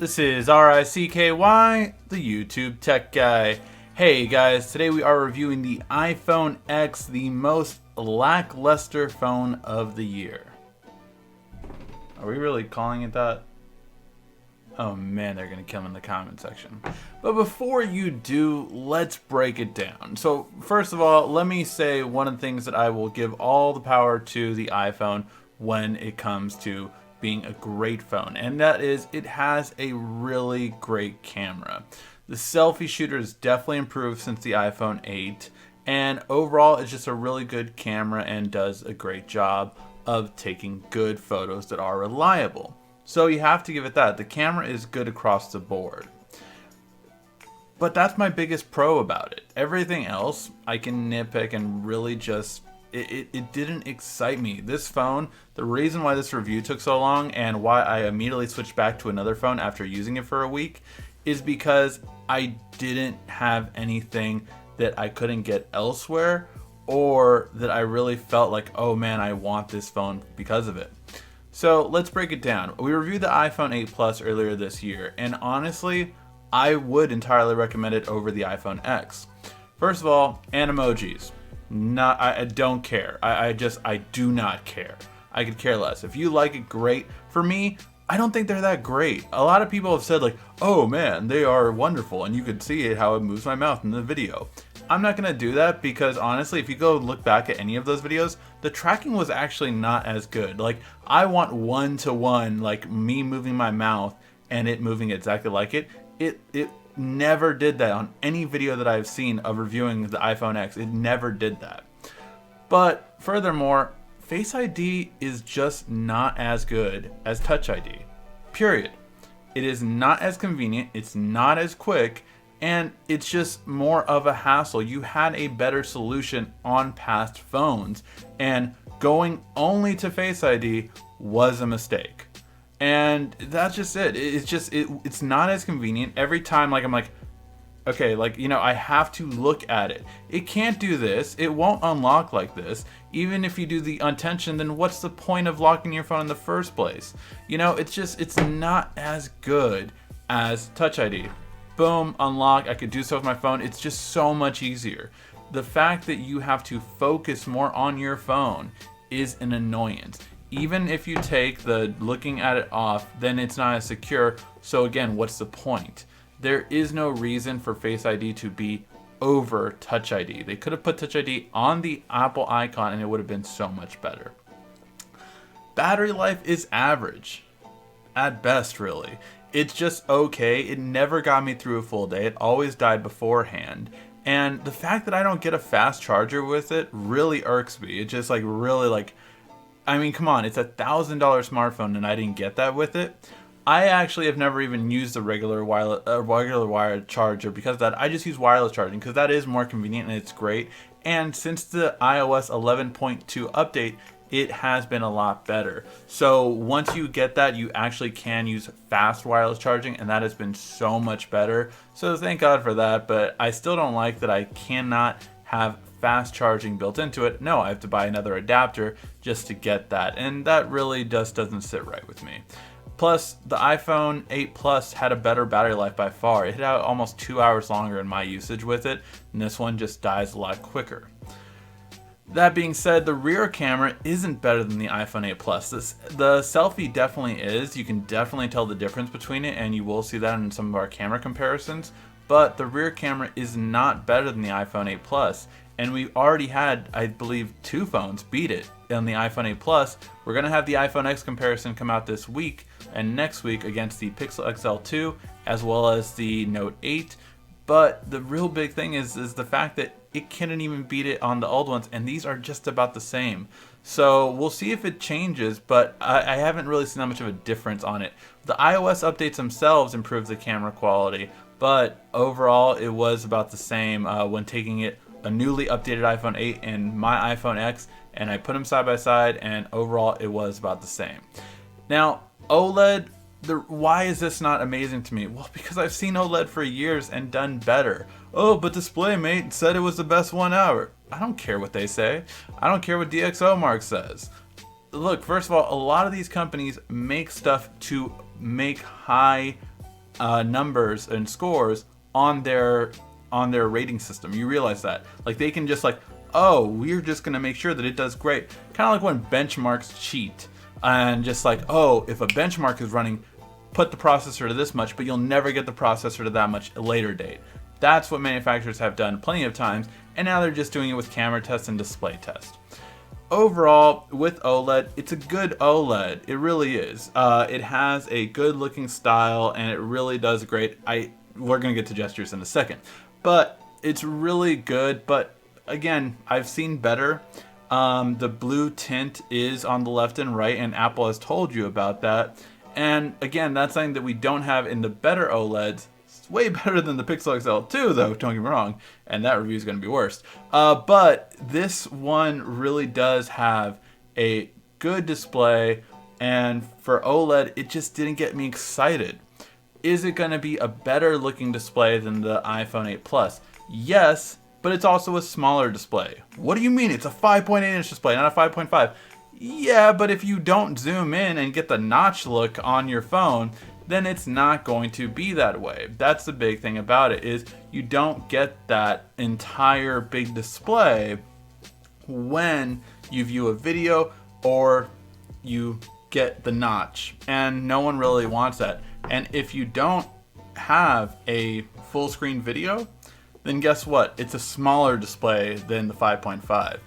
This is RICKY, the YouTube tech guy. Hey guys, today we are reviewing the iPhone X, the most lackluster phone of the year. Are we really calling it that? Oh man, they're gonna come in the comment section. But before you do, let's break it down. So first of all, let me say one of the things that I will give all the power to the iPhone when it comes to being a great phone, and that is it has a really great camera. The selfie shooter has definitely improved since the iPhone 8, and overall it's just a really good camera and does a great job of taking good photos that are reliable. So you have to give it that. The camera is good across the board. But that's my biggest pro about it. Everything else I can nitpick and really just it didn't excite me. This phone, the reason why this review took so long and why I immediately switched back to another phone after using it for a week is because I didn't have anything that I couldn't get elsewhere, or that I really felt like, oh man, I want this phone because of it. So let's break it down. We reviewed the iPhone 8 Plus earlier this year, and honestly, I would entirely recommend it over the iPhone X. First of all, animojis. I don't care. I do not care. I could care less. If you like it, great. For me, I don't think they're that great. A lot of people have said like, oh man, they are wonderful, and you could see it how it moves my mouth in the video. I'm not gonna do that because honestly, if you go look back at any of those videos, the tracking was actually not as good. Like, I want one-to-one, like me moving my mouth and it moving exactly like it. It never did that on any video that I've seen of reviewing the iPhone X. It never did that. But furthermore, Face ID is just not as good as Touch ID. Period. It is not as convenient, it's not as quick, and it's just more of a hassle. You had a better solution on past phones, and going only to Face ID was a mistake. And that's just it. It's not as convenient. Every time, like, I'm like, okay, like, you know, I have to look at it. It can't do this. It won't unlock like this. Even if you do the untension, then what's the point of locking your phone in the first place? You know, it's not as good as Touch ID. Boom, unlock. I could do so with my phone. It's just so much easier. The fact that you have to focus more on your phone is an annoyance. Even if you take the looking at it off, then it's not as secure. So again, what's the point? There is no reason for Face ID to be over Touch ID. They could have put Touch ID on the Apple icon and it would have been so much better. Battery life is average. At best, really. It's just okay. It never got me through a full day. It always died beforehand. And the fact that I don't get a fast charger with it really irks me. It just I mean, come on, it's $1,000 smartphone and I didn't get that with it. I actually have never even used a regular wired charger because of that. I just use wireless charging because that is more convenient and it's great. And since the iOS 11.2 update, it has been a lot better. So once you get that, you actually can use fast wireless charging, and that has been so much better. So thank God for that, but I still don't like that I cannot have fast charging built into it. No, I have to buy another adapter just to get that, and that really just doesn't sit right with me. Plus, the iPhone 8 Plus had a better battery life by far. It had almost 2 hours longer in my usage with it, and this one just dies a lot quicker. That being said, the rear camera isn't better than the iPhone 8 Plus. The selfie definitely is. You can definitely tell the difference between it, and you will see that in some of our camera comparisons. But the rear camera is not better than the iPhone 8 Plus. And we already had, I believe, 2 phones beat it on the iPhone 8 Plus. We're going to have the iPhone X comparison come out this week and next week against the Pixel XL2 as well as the Note 8. But the real big thing is the fact that it couldn't even beat it on the old ones, and these are just about the same. So we'll see if it changes, but I haven't really seen that much of a difference on it. The iOS updates themselves improved the camera quality, but overall it was about the same when taking it a newly updated iPhone 8 and my iPhone X, and I put them side by side, and overall it was about the same. Now, OLED, why is this not amazing to me? Well, because I've seen OLED for years and done better. Oh, but DisplayMate said it was the best one ever. I don't care what they say. I don't care what DxOMark says. Look, first of all, a lot of these companies make stuff to make high numbers and scores on their rating system. You realize that, like, they can just like, oh, we're just gonna make sure that it does great. Kind of like when benchmarks cheat and just like, oh, if a benchmark is running, put the processor to this much, but you'll never get the processor to that much a later date. That's what manufacturers have done plenty of times, and now they're just doing it with camera tests and display tests. Overall, with OLED, it's a good OLED. It really is. It has a good looking style, and it really does great. We're gonna get to gestures in a second, but it's really good. But again, I've seen better. The blue tint is on the left and right, and Apple has told you about that. And again, that's something that we don't have in the better OLEDs. It's way better than the Pixel XL 2, though, don't get me wrong, and that review is going to be worse. But this one really does have a good display, and for OLED, it just didn't get me excited. Is it going to be a better looking display than the iPhone 8 Plus? Yes, but it's also a smaller display. What do you mean? It's a 5.8-inch display, not a 5.5. Yeah, but if you don't zoom in and get the notch look on your phone, then it's not going to be that way. That's the big thing about it, is you don't get that entire big display when you view a video or you get the notch, and no one really wants that. And if you don't have a full screen video, then guess what? It's a smaller display than the 5.5.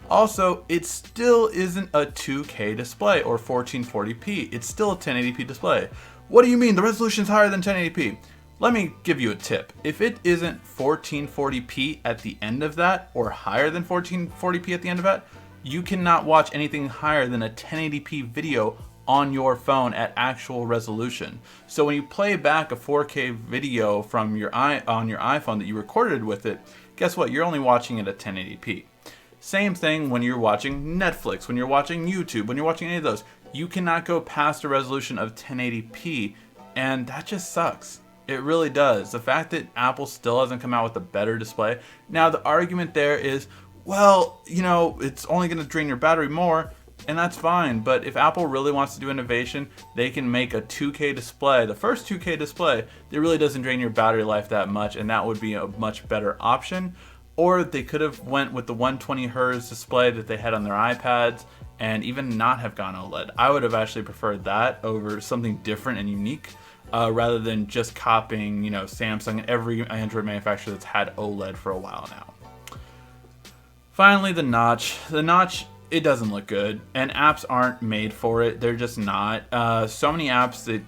Also, it still isn't a 2K display or 1440p. It's still a 1080p display. What do you mean? The resolution's higher than 1080p. Let me give you a tip. If it isn't 1440p at the end of that, or higher than 1440p at the end of that, you cannot watch anything higher than a 1080p video on your phone at actual resolution. So when you play back a 4K video from on your iPhone that you recorded with it, guess what? You're only watching it at 1080p. Same thing when you're watching Netflix, when you're watching YouTube, when you're watching any of those. You cannot go past a resolution of 1080p, and that just sucks. It really does. The fact that Apple still hasn't come out with a better display. Now, the argument there is, well, you know, it's only going to drain your battery more, and that's fine. But if Apple really wants to do innovation, they can make a 2K display, the first 2K display, that really doesn't drain your battery life that much, and that would be a much better option. Or they could have went with the 120 Hz display that they had on their iPads and even not have gone OLED. I would have actually preferred that over something different and unique, rather than just copying, you know, Samsung and every Android manufacturer that's had OLED for a while now. Finally, the notch. The notch, it doesn't look good, and apps aren't made for it. They're just not. So many apps that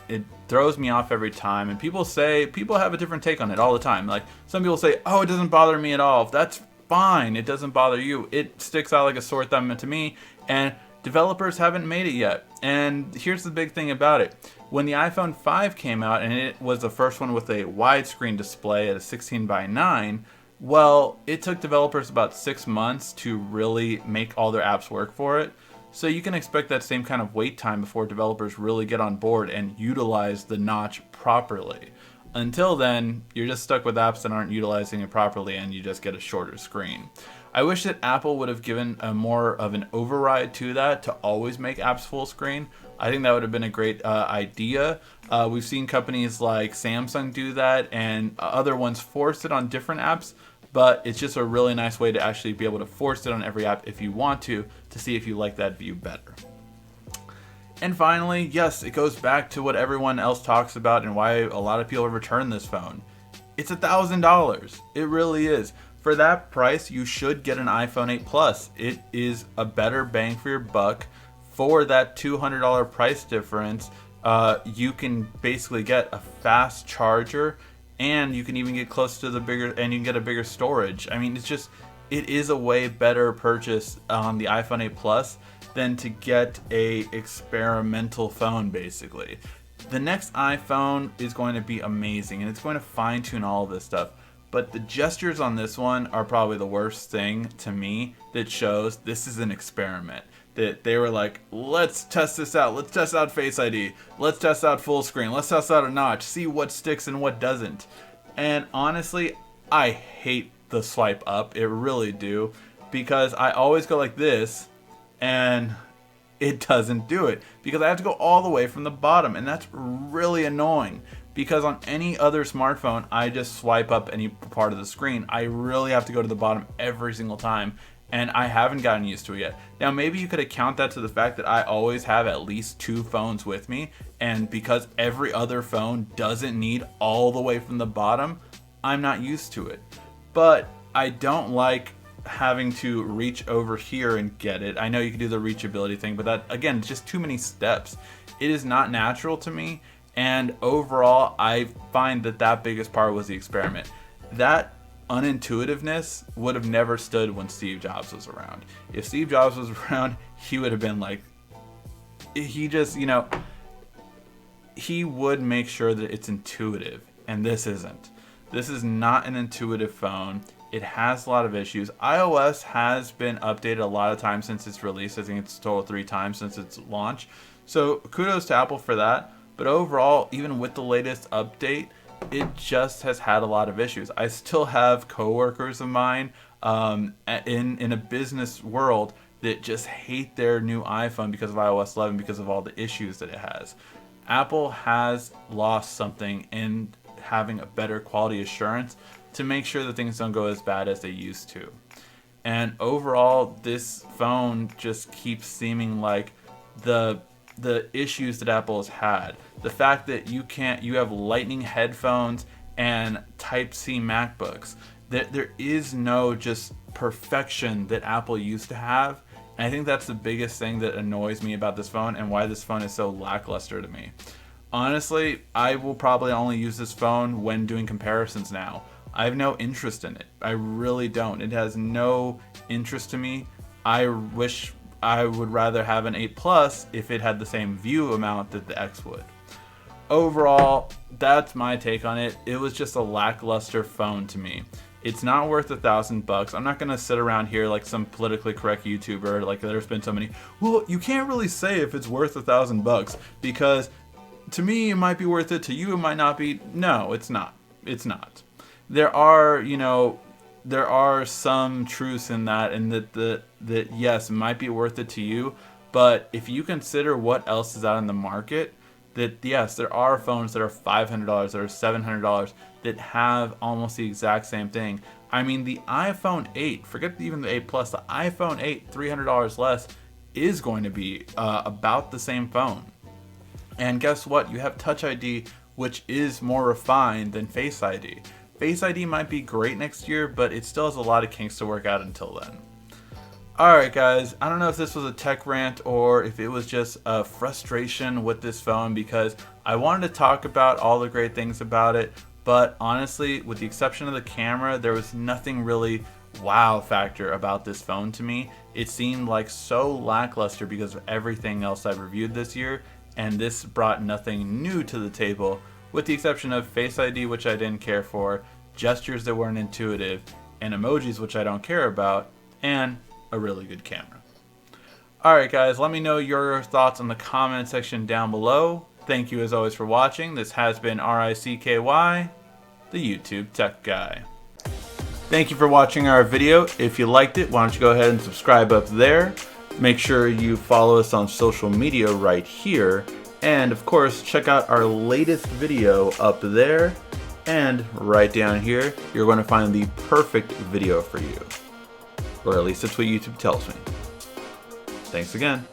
it throws me off every time. And people have a different take on it all the time. Like, some people say, oh, it doesn't bother me at all. That's fine. It doesn't bother you. It sticks out like a sore thumb to me, and developers haven't made it yet. And here's the big thing about it. When the iPhone 5 came out, and it was the first one with a widescreen display at a 16:9, well, it took developers about 6 months to really make all their apps work for it. So you can expect that same kind of wait time before developers really get on board and utilize the notch properly. Until then, you're just stuck with apps that aren't utilizing it properly, and you just get a shorter screen. I wish that Apple would have given a more of an override to that, to always make apps full screen. I think that would have been a great idea. We've seen companies like Samsung do that, and other ones force it on different apps, but it's just a really nice way to actually be able to force it on every app if you want to see if you like that view better. And finally, yes, it goes back to what everyone else talks about and why a lot of people have returned this phone. It's $1,000. It really is. For that price, you should get an iPhone 8 Plus. It is a better bang for your buck. For that $200 price difference, you can basically get a fast charger, and you can even get close to and you can get a bigger storage. I mean, it is a way better purchase on the iPhone 8 Plus than to get a experimental phone, basically. The next iPhone is going to be amazing, and it's going to fine-tune all of this stuff. But the gestures on this one are probably the worst thing to me that shows this is an experiment. That they were like, let's test this out. Let's test out Face ID. Let's test out full screen. Let's test out a notch. See what sticks and what doesn't. And honestly, I hate the swipe up. It really do. Because I always go like this, and it doesn't do it because I have to go all the way from the bottom, and that's really annoying because on any other smartphone I just swipe up any part of the screen. I really have to go to the bottom every single time, and I haven't gotten used to it yet. Now maybe you could account that to the fact that I always have at least 2 phones with me, and because every other phone doesn't need all the way from the bottom, I'm not used to it. But I don't like having to reach over here and get it. I know you can do the reachability thing, but that, again, it's just too many steps. It is not natural to me, and overall I find that that biggest part was the experiment. That unintuitiveness would have never stood when Steve Jobs was around. If Steve Jobs was around, he would have been like, he just, you know, he would make sure that it's intuitive, and this isn't. This is not an intuitive phone. It has a lot of issues. iOS has been updated a lot of times since its release. I think it's a total of 3 times since its launch. So kudos to Apple for that. But overall, even with the latest update, it just has had a lot of issues. I still have coworkers of mine in a business world that just hate their new iPhone because of iOS 11 because of all the issues that it has. Apple has lost something in having a better quality assurance to make sure that things don't go as bad as they used to. And overall, this phone just keeps seeming like the issues that Apple has had. The fact that you have lightning headphones and Type-C MacBooks. There is no just perfection that Apple used to have. And I think that's the biggest thing that annoys me about this phone and why this phone is so lackluster to me. Honestly, I will probably only use this phone when doing comparisons now. I have no interest in it. I really don't. It has no interest to me. I wish I would rather have an 8 Plus if it had the same view amount that the X would. Overall, that's my take on it. It was just a lackluster phone to me. It's not worth $1,000. I'm not gonna sit around here like some politically correct YouTuber. Like there's been so many. Well, you can't really say if it's worth $1,000 because to me it might be worth it. To you it might not be. No, it's not. It's not. There are, you know, there are some truths in that, and that yes, it might be worth it to you, but if you consider what else is out in the market, that yes, there are phones that are $500, that are $700 that have almost the exact same thing. I mean, the iPhone 8, forget even the 8 Plus, the iPhone 8, $300 less, is going to be about the same phone. And guess what? You have Touch ID, which is more refined than Face ID. Face ID might be great next year, but it still has a lot of kinks to work out until then. Alright guys, I don't know if this was a tech rant or if it was just a frustration with this phone because I wanted to talk about all the great things about it, but honestly, with the exception of the camera, there was nothing really wow factor about this phone to me. It seemed like so lackluster because of everything else I've reviewed this year, and this brought nothing new to the table, with the exception of Face ID, which I didn't care for, gestures that weren't intuitive, and emojis, which I don't care about, and a really good camera. Alright guys, let me know your thoughts in the comment section down below. Thank you as always for watching. This has been RICKY, the YouTube Tech Guy. Thank you for watching our video. If you liked it, why don't you go ahead and subscribe up there. Make sure you follow us on social media right here. And of course, check out our latest video up there. And right down here, you're going to find the perfect video for you. Or at least that's what YouTube tells me. Thanks again.